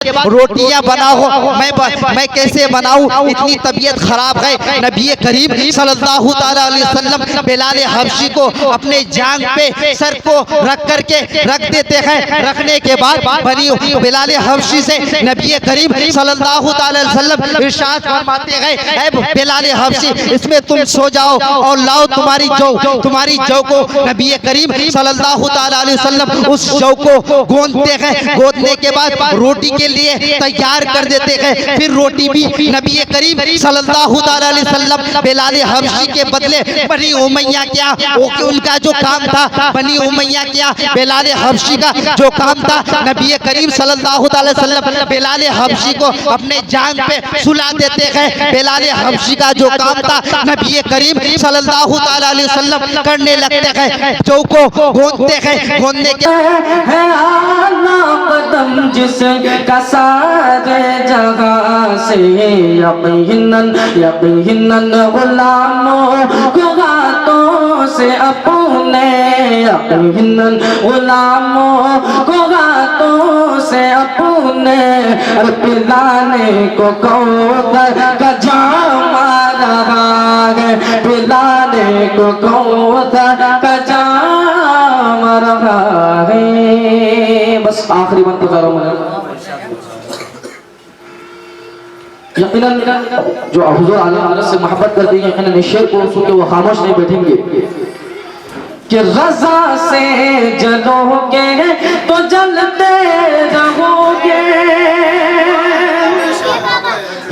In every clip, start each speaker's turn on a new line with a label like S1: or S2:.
S1: रोटियां बनाओ, मैं कैसे बनाऊं, इतनी तबीयत खराब है। नबी करीम सल्लल्लाहु ताला अलैहि वसल्लम बिलाल हबशी को अपने जांग पे सर को रख करके रख देते हैं। रखने के बाद बनी बिलाल हबशी से नबी करीम सल्लल्लाहु ताला अलैहि वसल्लम इरशाद फरमाते हैं, ऐ बिलाल हबशी, इसमें तुम सो जाओ और लाओ तुम्हारी जौ को नबी करीम सल्लल्लाहु ताला अलैहि वसल्लम उस जौ को गूंथते हैं। गूंथने के बाद रोटी के लिए तैयार कर देते हैं। फिर रोटी भी नबी करीम सल्लल्लाहु ताला अलैहि वसल्लम बिलाल हबशी के बदले बनी उमैया क्या उनका जो काम था, बनी उमैया क्या बिलाल हबशी का जो काम था, नबी करीम सल्लल्लाहु ताला अलैहि वसल्लम बिलाल हबशी को अपने जांग पे सुला देते हैं। बिलाल हबशी का जो काम था नबी करीम सल्लल्लाहु ताला अलैहि वसल्लम करने लगते हैं। जौ को गूंथते हैं। गूंथने के
S2: कदम जिसका सारे जगह से यकीनन गुलामों को हाथों से अपने, यकीनन गुलामों को हाथों से अपने पिलाने को कौसर का जाम रहा है, पिलाने को कौसर का जाम रहा है। बस आखिरी बात बता रहा हूँ। यकीनन जो हुजूर आला हज़रत से मोहब्बत करते हैं, यकीनन शेर को सुन के वो खामोश नहीं बैठेंगे कि रज़ा से जलोगे तो जलते रहोगे,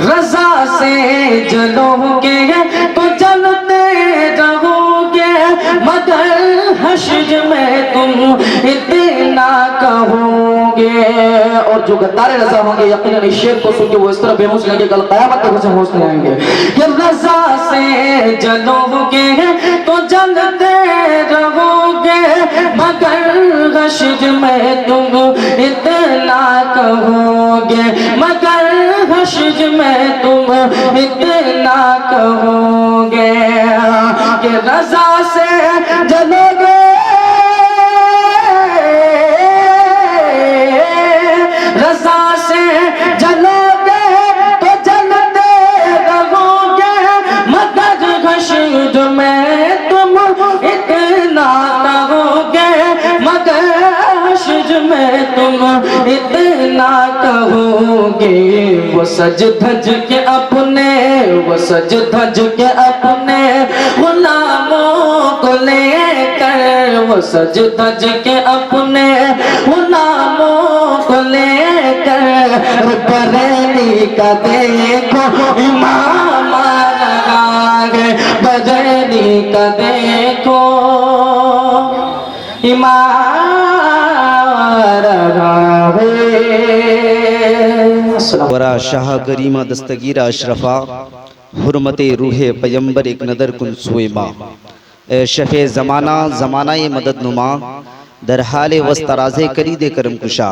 S2: रज़ा से जलोगे तो जलते रहोगे, मगर हश्र में तुम इतना कहोगे। और जो गद्दार रज़ा होंगे, यकीनन इस शेर को सुन के वो इस तरह बेहोश लगेंगे, कल क़यामत तक उसे होश नहीं आएंगे कि रज़ा से जलोगे तो जलते रहोगे, मगर हश्र में तुम इतना कहोगे, मगर हश्र में तुम इतना कहोगे कि रज़ा से जलोगे, रज़ा से जलोगे तो जलते रहोगे, मगर हश्र में तुम इतना कहोगे, मगर हश्र में तुम इतना कहोगे। वो सज धज के अपने, वो सज धज के अपने गुलामों को लेकर, वो सज धज के अपने गुलामों को लेकर बरेली का देखो इमाम लगा है, बरेली का देखो इमाम लगा है।
S3: बरा शाह करीमा दस्तगीरा अशरफा हुर्मते रूहे पैगंबर एक नदर कुन सुएमा, शफ़े ज़माना ज़मानाए मदद नुमा, दरहाले वस्तराज़े करीदे करम कुशा।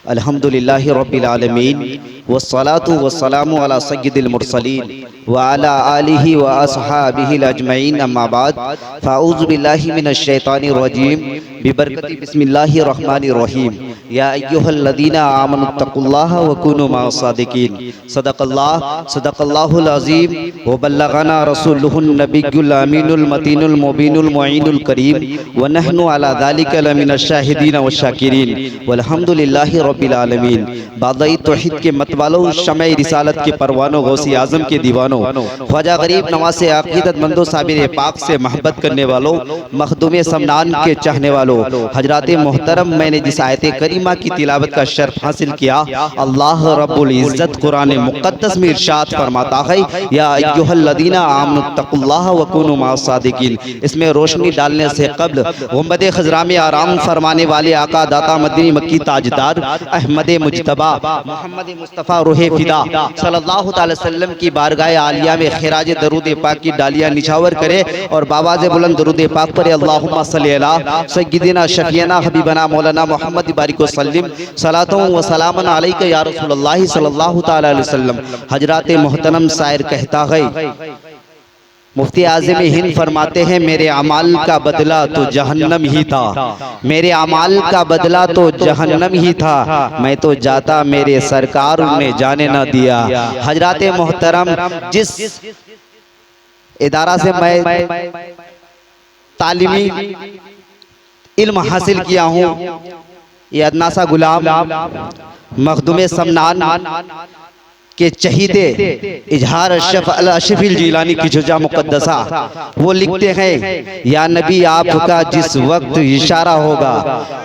S3: अल्हम्दुलिल्लाहि रब्बिल आलमीन वस्सलातु वस्सलामु अला सय्यिदिल मुरसलीन व अला आलिहि व अस्हाबिहि अजमईन, अम्मा बाद फ़अऊज़ु बिल्लाहि मिनश शैतानिर रजीम बिबरकति बिस्मिल्लाहिर रहमानिर रहीम। या अय्युहल्लज़ीना आमनुत्तक़ुल्लाह व कूनू मअस सादिक़ीन। सदक़ल्लाहुल अज़ीम व बल्लगना रसूलुहुन नबियुल अमीनुल मतीनुल मुबीनुल मुईनुल करीम व नहनु अला ज़ालिका लमिनश शाहिदीन व शाकिरीन वल्हम्दुलिल्लाहि रब्बिल आलमीन। बादई तौहीद के मतवालों, शमए रिसालत के परवानों, गौसे आज़म के दीवानों, ख्वाजा गरीब नवाज़े अक़ीदतमंदों, साबिर पाक से मोहब्बत करने वालों, मखदूम समनान के चाहने वालों, हजराते मोहतरम, मैंने जिस आयत करीमा की तिलावत का शर्फ हासिल किया, अल्लाह रब्बुल इज़्ज़त कुरान मुक़द्दस में इरशाद फरमाता है, या अय्युहल्लज़ीना आमनुत्तक़ुल्लाह व कूनू मअस सादिक़ीन। इसमें रोशनी डालने से कब्ल गुंबद खज़रा में आराम फरमाने वाले आका दाता मदनी मक्की ताजदार अहमद मुज्तबा मोहम्मद मुस्तफ़ा रूहे फिदा सल्लल्लाहु अलैहि वसल्लम की बारगाह आलिया में खिराज दरूद पाक की डालियां निछावर करे और बावाज़ बुलंद दरूद पाक पर अल्लाहुम्मा सल्ली अला सय्यिदिना शफीना हबीबना मौलाना मोहम्मद बारिक वसल्लिम सलातों व सलामन अलैका या रसूलुल्लाह सल्लल्लाहु तआला अलैहि वसल्लम। हजरात मोहतरम शायर कहता है, मुफ्ती आज़म हिंद फरमाते हैं मेरे अमाल का बदला तो जहन्नम ही था, मेरे अमाल का बदला तो जहन्नम ही था, मैं तो जाता मेरे सरकार ने जाने न दिया। हजरात मोहतरम, जिस इदारा से मैं तालीमी इल्म हासिल किया हूँ, ये अदनासा गुलाम मखदूम समनान के चहीते इजहार अशरफिल जीलानी की जुजा मुकद्दसा, वो लिखते हैं या नबी आपका जिस वक्त इशारा होगा,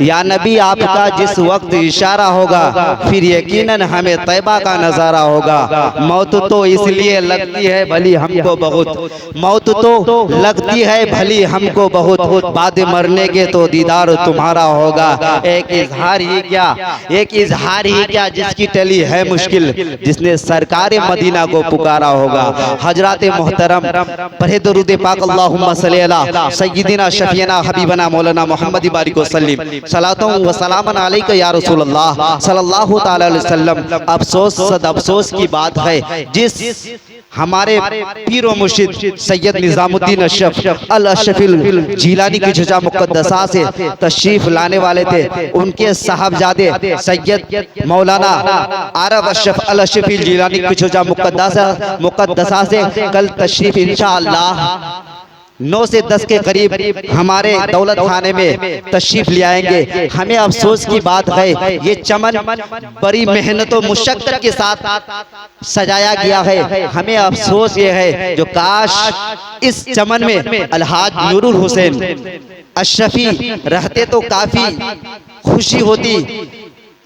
S3: या नबी आपका जिस वक्त इशारा होगा, फिर यकीनन हमें तैबा का नज़ारा होगा। मौत तो इसलिए लगती है भली हमको बहुत, मौत तो लगती है भली हमको बहुत, बाद मरने के तो दीदार तुम्हारा होगा। एक इजहार ही क्या, एक इजहार ही क्या जिसकी टली है मुश्किल, जिसने सरकार मदीना को पुकारा होगा। हजरात मोहतरम, पढ़े दरूद पाक अल्लाहुम्मा सल्ली अला सय्यिदिना शफीना हबीबना मौलाना मोहम्मद बारिक वसल्लिम सलातों व सलामन अलैका या रसूल अल्लाह सल्लल्लाहु तआला अलैहि वसल्लम। अफसोस सद अफसोस की बात है, जिस हमारे पीर व मुर्शिद सैयद निजामुद्दीन अशरफ अल अशरफिल जीलानी की जुजा मुकद्दसा से तशरीफ लाने वाले थे, उनके साहबजादे सैयद मौलाना आरफ अशरफ अल अशरफिल जीलानी की जुजा मुकद्दसा से कल तशरीफ इंशाअल्लाह 9 से 10 के करीब हमारे दौलत खाने में तशरीफ ले आएंगे। हमें अफसोस की बात है, ये चमन बड़ी मेहनत और मुशक्कत के साथ सजाया गया है। हमें अफसोस ये है जो काश इस चमन में अलहाज नूरुल हुसैन अशरफी रहते तो काफी खुशी होती।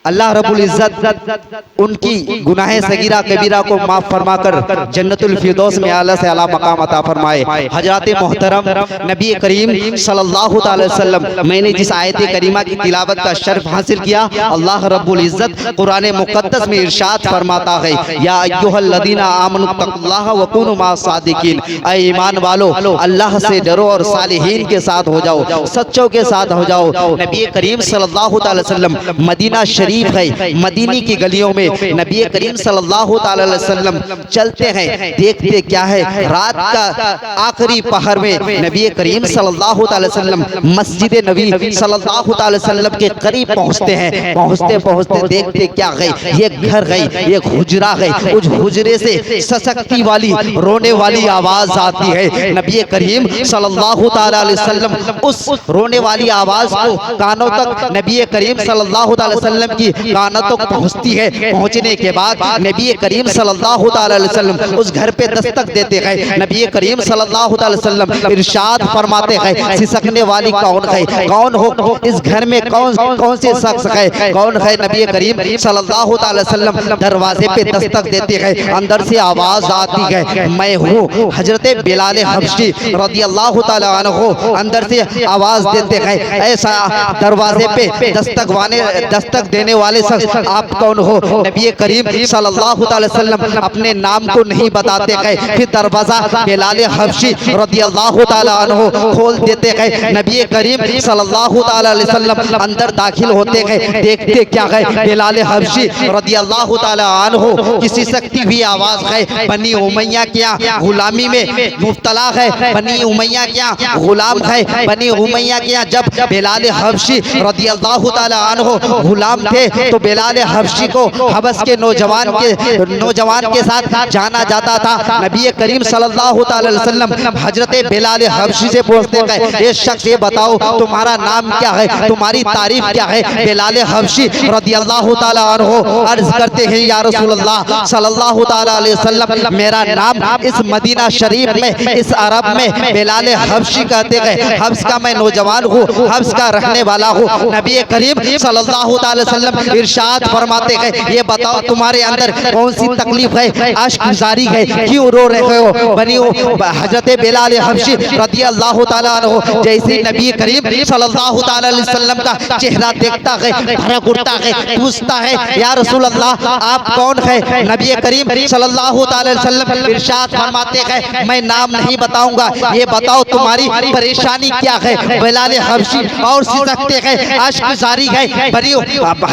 S3: अल्लाह रब्बुल इज्जत उनकी गुनाह सगीरा कबीरा को माफ फरमाकर जन्नतुल फिरदौस में आला से आला मकाम अता फरमाए। हजरात मोहतरम, नबी करीम सल्लल्लाहु अलैहि वसल्लम, मैंने जिस आयत करीमा की तिलावत का शर्फ हासिल किया, अल्लाह रब्बुल इज्जत कुरान मुकद्दस में इरशाद फरमाता है, या अय्युहल्लज़ीना आमनु तक़ुल्लाह व कुनू माअस सादिकीन, ऐ ईमान वालो अल्लाह से डरो और सालिहीन के साथ हो जाओ, सच्चों के साथ हो जाओ। नबी करीम सल्लल्लाहु अलैहि वसल्लम मदीना शरीफ है, मदीने की गलियों में नबी करीम सल्लल्लाहु अलैहि वसल्लम चलते हैं। देखते क्या है, रात का आखिरी पहर में नबी करीम सल्लल्लाहु अलैहि वसल्लम मस्जिद नबी सल्लल्लाहु अलैहि वसल्लम के करीब पहुंचते हैं। पहुंचते पहुंचते देखते क्या गए, ये घर गई, ये हुजरा है, उस हुजरे से सशक्ति वाली रोने वाली आवाज आती है। नबी करीम सल्लल्लाहु अलैहि वसल्लम उस रोने वाली आवाज को कानों तक नबी करीम सल्लल्लाहु अलैहि वसल्लम की कानों तक पहुंचती है। पहुंचने के बाद नबी करीम सल्लल्लाहु अलैहि वसल्लम उस घर पे दस्तक देते हैं। नबी करीम सल्लल्लाहु अलैहि वसल्लम इरशाद फरमाते हैं, सिसकने वाली कौन है, कौन हो इस घर में, कौन से शख्स है, कौन है। नबी करीम सल्लल्लाहु अलैहि वसल्लम दरवाजे पे दस्तक देते हैं। अंदर से आवाज आती है, मैं हूँ हजरत बिलाल हबशी रज़ियल्लाहु ताला अन्हु। अंदर से आवाज देते हैं, ऐसा दरवाजे पे दस्तक देने वाले शख्स आप कौन हो। नबी करीम सल्लल्लाहु अलैहि वसल्लम अपने नाम को नहीं बताते हैं। फिर दरवाजा बिलाल हबशी रज़ियल्लाहु ताला अन्हु खोल देते हैं। नबी करीम सल्लल्लाहु अलैहि वसल्लम अंदर दाखिल होते हैं। देखते क्या है, बिलाल हबशी रज़ियल्लाहु ताला अन्हु किसी शक्ति भी आवाज है, बनी उमैया क्या गुलामी में मुब्तला है, बनी उमैया क्या गुलाम है, बनी उमैया क्या। जब बिलाल हबशी रज़ियल्लाहु ताला अन्हु गुलाम थे तो बिलाल हबशी को हबस के नौजवान के साथ जाना जाता था। नबी करीम सल्लल्लाहु अलैहि वसल्लम हजरत बिलाल हबशी से पूछते हैं, ये शख्स ये बताओ तुम्हारा नाम क्या है, तुम्हारी तारीफ क्या है। बिलाल हबशी रज़ियल्लाहु ताला अन्हु अर्ज करते हैं, या रसूल अल्लाह सल्लल्लाहु ताला अलैहि वसल्लम, मेरा नाम इस मदीना शरीफ में, इस अरब में बिलाल हबशी कहते हैं। हब्स का मैं नौजवान हूँ, हब्स का रहने वाला हूँ। नबी करीम सल्लल्लाहु अलैहि वसल्लम इरशाद फरमाते हैं, ये बताओ तुम्हारे अंदर कौन सी तकलीफ है, अश्क जारी है, क्यों रो रहे हो। बनी हजरत बिलाल हबशी रज़ियल्लाहु ताला अन्हु जैसे नबी करीम सल्लल्लाहु ताला अलैहि वसल्लम का चेहरा देखता है, भड़क उठता है, पूछता है, या रसूल अल्लाह आप कौन है। नबी करीम सल्लल्लाहु ताला अलैहि वसल्लम इरशाद फरमाते हैं, मैं नाम नहीं बताऊंगा, ये बताओ तुम्हारी परेशानी क्या है। बिलाल हबशी और सिसकते हैं, अश्क जारी है। बनी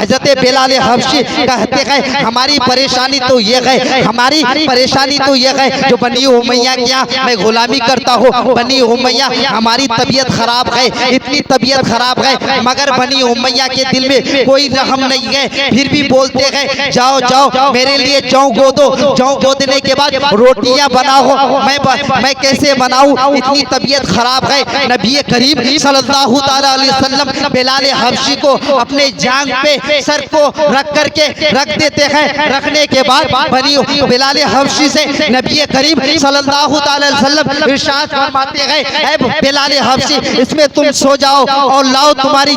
S1: हजरत बिलाल हबशी कहते हैं हमारी परेशानी तो ये है, हमारी परेशानी तो ये है जो बनी उमैया के यहाँ मैं गुलामी करता हूँ। बनी उमैया हमारी तबीयत खराब है, इतनी तबीयत खराब है, मगर बनी उमैया के दिल में कोई रहम नहीं है। फिर भी बोलते हैं जाओ जाओ मेरे लिए जौ गोदो, जौ गोदने के बाद रोटियां बनाओ। मैं कैसे बनाऊं, इतनी तबीयत खराब है। नबी करीम सल्लल्लाहु ताला अलैहि वसल्लम बिलाल हबशी को अपने जांग पे सर को रख करके रख देते हैं। रखने के बाद बनी बिलाल हबशी से नबी करीम सल्लल्लाहु ताला अलैहि वसल्लम इरशाद फरमाते हैं ऐ बिलाल हबशी इसमें तुम सो जाओ और लाओ तुम्हारी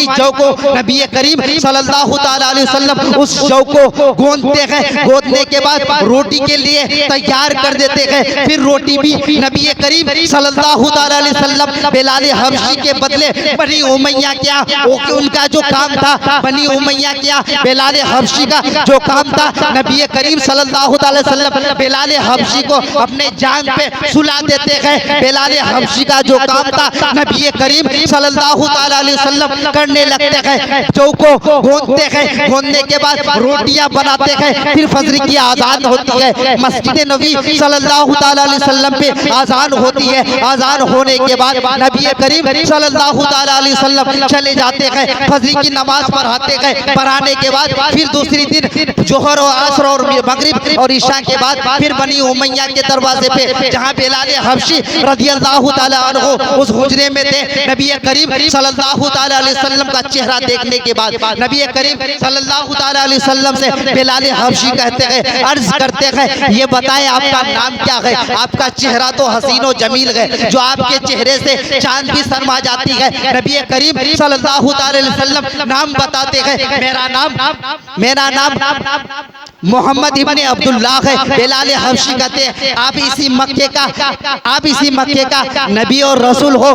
S1: जौ को नबी करीम सल्लल्लाहु ताला अलैहि वसल्लम उस जौ को गूंथते हैं। गूंथने के बाद रोटी के लिए तैयार कर देते हैं। फिर रोटी भी नबी करीम सल्लल्लाहु ताला अलैहि वसल्लम बिलाल हबशी के बदले बनी उमैया क्या उनका जो काम था, बनी उमैया क्या बिलाल हबशी का जो काम था, नबी करीम सल्लल्लाहु ताला अलैहि वसल्लम बिलाल हबशी को अपने जांग पे सुला देते हैं। बिलाल हबशी का जो काम था नबी करीम सल्लल्लाहु ताला अलैहि वसल्लम करने लगते हैं। जौ को गूंथते हैं, गूंथने के बाद रोटियां बनाते हैं। फिर फजर की आजान होती है, मस्जिद नबी सल्लल्लाहु ताला अलैहि वसल्लम पे आजान होती है। आजान होने के बाद नबी करीम सल्लल्लाहु ताला अलैहि वसल्लम चले जाते हैं, फजर की नमाज पढ़ाते हैं। पढ़ाने के बाद फिर दूसरी दिन जोहर और असर और मगरिब और ईशा के बाद फिर बनी उमैया के दरवाजे पे जहां बिलाल हबशी रदियल्लाहु ताला अन्हु उस हुजरे में थे, नबी करीम सल्लल्लाहु ताला अलैहि वसल्लम का चेहरा देखने के बाद नबी करीम सल्लल्लाहु ताला अलैहि वसल्लम से बिलाल हबशी कहते हैं, अर्ज करते हैं ये बताएं आपका नाम क्या है। आपका चेहरा तो हसीन और जमील है, जो आपके चेहरे से चांद भी शर्मा जाती है। नबी करीम सल्लल्लाहु ताला अलैहि वसल्लम नाम बताते हैं, मेरा नाम मोहम्मद इब्ने अब्दुल्लाह है। बिलाल हबशी कहते हैं आप इसी मक्के का नबी और रसूल हो।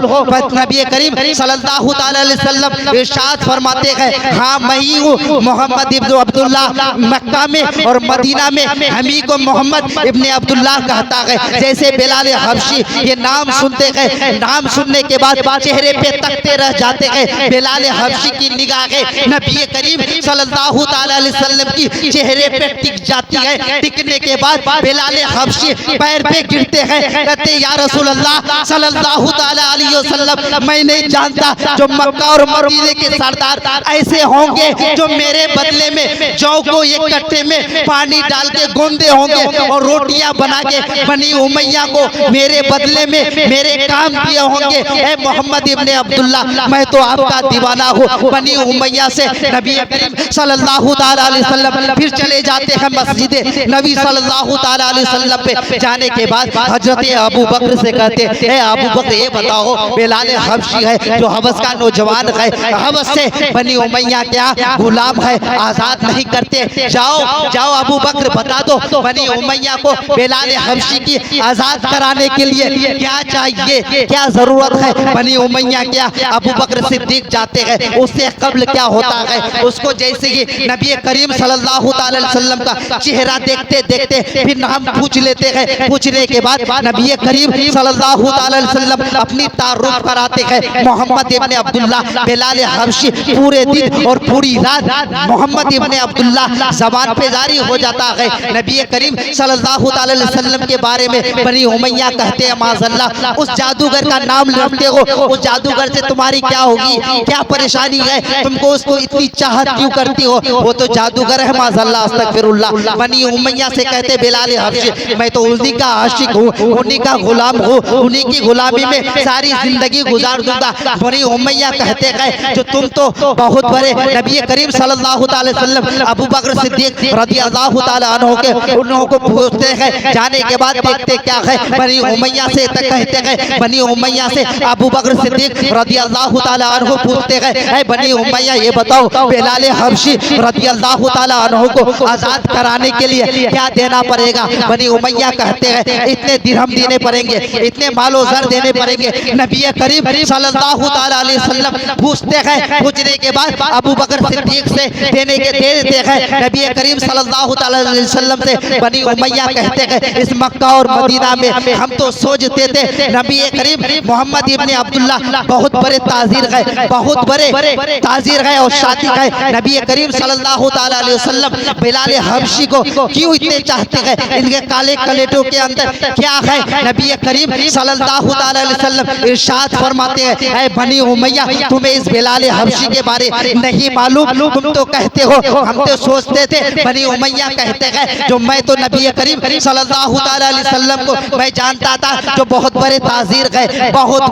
S1: नबी करीम सल्लल्लाहु ताला अलैहि वसल्लम इरशाद फरमाते हैं हाँ मैं ही हूँ मोहम्मद इब्ने अब्दुल्लाह। मक्का में और मदीना में हम ही को मोहम्मद इब्ने अब्दुल्लाह कहता है। जैसे बिलाल हबशी ये नाम सुनते हैं, नाम सुनने के बाद चेहरे पे तकते रह जाते हैं। बिलाल हबशी की निगाहें नबी करीम सल्लल्लाहु ताला अलैहि वसल्लम की चेहरे पे टिक जाती है। टिकने के बाद बिलाल हबशी पैर पे गिरते हैं, कहते या रसूल अल्लाह सल्लल्लाहु ताला अलैहि वसल्लम मैं नहीं जानता जो मक्का और मदीने के सरदार ऐसे होंगे जो मेरे बदले में जौ को एक कट्टे में पानी डाल के गूंदे होंगे और रोटियां बना के बनी उमैया को मेरे बदले में मेरे काम दिए होंगे। ए मोहम्मद इब्ने अब्दुल्लाह मैं तो आपका दीवाना हूँ। बनी उमैया से नबी करीम सल्लल्लाहु ताला अलैहि वसल्लम फिर चले जाते हैं मस्जिद नबी सल्लल्लाहु ताला अलैहि वसल्लम पे। जाने के बाद हजरत अबू बकर से कहते हैं अबू बकर ये बताओ बिलाल हबशी है जो हबस का नौजवान है, हबस से बनी उमैया क्या गुलाम है, आजाद नहीं करते। जाओ अबू बकर बता दो बनी उमैया को बिलाल हबशी की आजाद कराने के लिए क्या चाहिए, क्या जरूरत है। बनी उमैया क्या अबू बकर सिद्दीक जाते हैं, उससे कब्ल क्या होता है उसको जैसे ही नबी करीम सल्लल्लाहु ताला अलैहि वसल्लम का चेहरा देखते देखते फिर नाम पूछ लेते हैं। पूछने के बाद नबी करीम सल्लल्लाहु ताला अलैहि वसल्लम अपनी तारुफ कराते हैं मोहम्मद इब्ने अब्दुल्लाह। बिलाल हबशी पूरे दिन और पूरी रात मोहम्मद इब्ने अब्दुल्लाह ज़बान पे जारी हो जाता है। नबी करीम सल्लल्लाहु ताला अलैहि वसल्लम के बारे में बनी उमैया कहते हैं माज़अल्लाह उस जादूगर का नाम रखते हो, उस जादूगर से तुम्हारी क्या होगी, क्या परेशानी है, तुमको उसको इतनी चाहत क्यों करती हो, वो तो जादूगर है माज़अल्लाह अस्तगफिरुल्लाह। बनी उमैया से कहते बिलाल हबशी मैं तो उन्हीं का आशिक हूँ, उन्हीं का गुलाम हूँ, उन्हीं की गुलामी में सारी जिंदगी गुजार दूंगा। बनी उमैया कहते हैं जो तुम तो बहुत बड़े नबी करीम सल्लल्लाहु ताला अलैहि वसल्लम अबू बकर सिद्दीक रदियल्लाहु ताला अन्हु के उन्हों को पूछते हैं। जाने के बाद देखते क्या है बनी उमैया से कहते हैं बनी उमैया से अबू बकर सिद्दीक रदियल्लाहु ताला अन्हु पूछते हैं बनी उमैया ये बताओ बिलाल हबशी रदियल्लाहु ताला अन्हु को आजाद आजाद कराने के लिए क्या देना पड़ेगा? बनी उमैया कहते हैं इतने दिरहम देने पड़ेंगे, इतने मालो ज़र देने पड़ेंगे। नबी करीम सल्लल्लाहु ताला अलैहि वसल्लम पूछते हैं, पूछने के बाद अबू बकर सिद्दीक से देने के दे देते हैं। नबी करीम सल्लल्लाहु ताला अलैहि वसल्लम से बनी उमैया कहते हैं इस मक्का और मदीना में हम तो सोचते थे नबी करीम मोहम्मद इब्ने अब्दुल्ला बहुत बड़े ताजीर गए, बहुत बड़े ताजीर गए और शादी गए। नबी करीम सल्लल्लाहु ताला अलैहि वसल्लम बिलाल हबशी को क्यों इतने चाहते हैं? इनके काले कलेटों के अंदर क्या है? नबी करीम सल्लल्लाहु ताला अलैहि वसल्लम इरशाद फरमाते हैं, ऐ बनी उमैया तुम्हें इस बिलाल हबशी के बारे नहीं मालूम? तुम तो कहते हो हम तो सोचते थे। बनी उमैया कहते हैं जो मैं तो नबी करीम सल्लल्लाहु ताला अलैहि वसल्लम को मैं जानता था जो बहुत बड़े ताजीर गए, बहुत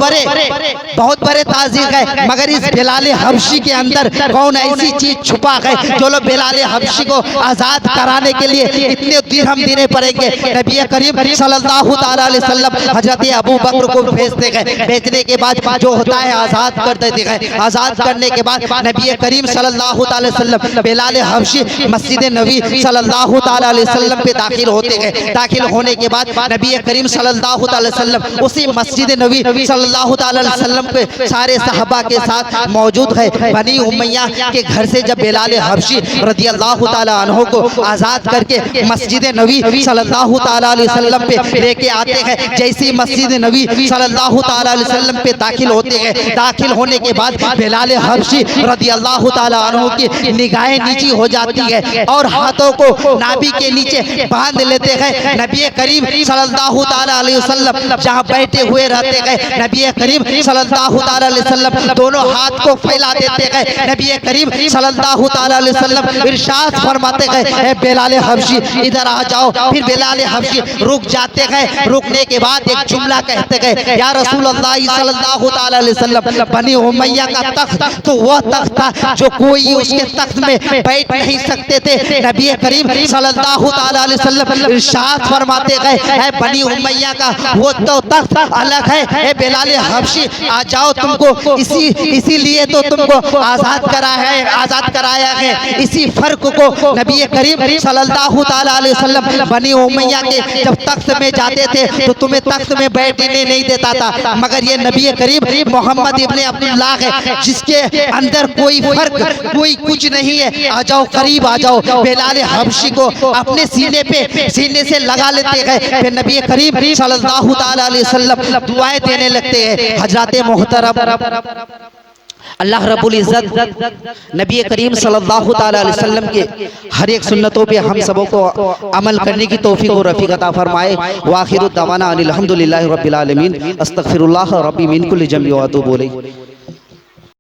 S1: बड़े ताजीर गए, मगर इस बिलाल हबशी के अंदर कौन ऐसी चीज छुपा है जो लोग बिलाल हबशी को आजाद कराने के लिए इतने दिरहम देने पड़ेंगे? नबी करीम सल्लल्लाहु ताला अलैहि वसल्लम हजरत अबू बकर को भेजते गए। भेजने के बाद जो होता है आजाद कर देते हैं। आजाद करने के बाद नबी करीम सल्लल्लाहु ताला अलैहि वसल्लम बिलाल हबशी मस्जिद नबी सल्लल्लाहु ताला अलैहि वसल्लम पे दाखिल होते गए। दाखिल होने के बाद नबी करीम सल्लल्लाहु ताला अलैहि वसल्लम उसी मस्जिद नबी सल्लल्लाहु ताला अलैहि वसल्लम पे सारे सहाबा के साथ मौजूद है। बनी उमैया के घर से जब बिलाल हबशी रदियल्लाहु ताला अन्हु को आजाद करके मस्जिद नबी सल्लल्लाहु ताला अलैहि वसल्लम पे लेके आते हैं, जैसे मस्जिद नबी सल्लल्लाहु ताला अलैहि वसल्लम पे दाखिल होते हैं, दाखिल होने के बाद बिलाल हबशी रदियल्लाहु ताला अन्हु की निगाहें नीची हो जाती है और हाथों को नाभि के नीचे बांध लेते हैं। नबी करीम सल्लल्लाहु ताला अलैहि वसल्लम जहां बैठे हुए रहते हैं, नबी करीम सल्लल्लाहु ताला अलैहि वसल्लम दोनों हाथ को फैला देते हैं। नबी करीम सल्लल्लाहु ताला अलैहि वसल्लम इरशाद फरमाते हैं, ए बिलाल हबशी इधर आ जाओ। फिर बिलाल हबशी रुक जाते हैं। रुकने के बाद एक जुमला कहते हैं, या रसूल अल्लाह सल्लल्लाहु ताला अलैहि वसल्लम बनी उमैया का तख्त तो वह तख्त था जो कोई उसके तख्त में बैठ नहीं सकते थे। नबी करीम सल्लल्लाहु ताला अलैहि वसल्लम इरशाद फरमाते गए, है बनी उमैया का वो तो तख्त अलग है। ए बिलाल हबशी आ जाओ, तुमको इसीलिए तो तुमको आजाद कराया है। इसी फर्क को नबी करीम सल्लल्लाहु ताला अलैहि वसल्लम बनी उमैया के जब तख्त में जाते थे तो तुम्हें तख्त में बैठने नहीं देता था, मगर ये नबी करीम मोहम्मद इब्ने अब्दुल्ला है जिसके अंदर कोई फर्क कोई कुछ नहीं है। आ जाओ, करीब आ जाओ। बिलाल हबशी को अपने सीने से लगा लेते हैं। फिर नबी करीम सल्लल्लाहु ताला अलैहि वसल्लम दुआएं देने लगते हैं। हजरत मोहतरम अल्लाह रब्बुल इज़्ज़त नबी करीम सल्लल्लाहु ताला अलैहि वसल्लम के हर एक सुन्नतों पे हम सबों को अमल करने की तौफीक और रफ़ीक अता फरमाए। व आखिरु दवाना अनिल हम्दुलिल्लाहि रब्बिल आलमीन। अस्तगफिरुल्लाह रब्बी मिन कुल्लि जम्बि व अतूबु इलैह।